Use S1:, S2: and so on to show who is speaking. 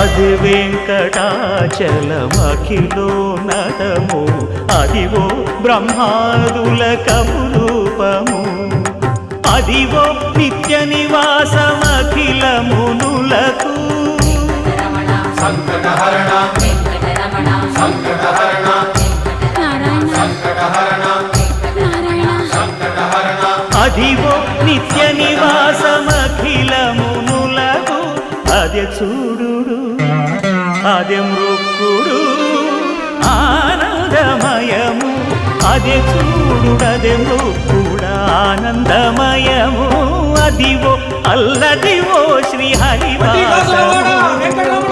S1: అది వెంకటాచలమఖిలో నటము అదివో బ్రహ్మాదుల కపురూపము అదివో నిత్య నివాసమఖిల మునులకు
S2: సంకటహరణ సంకటహరణ సంకటహరణ సంకటహరణ
S1: అదివో నిత్య నివాసమఖిల మునులకు అదే చూడు అదే మృక్కుడు ఆనందమయము అదే చూడు అదే మృక్కుడు ఆనందమయము అదివో అల్లదివో శ్రీ హరివాసము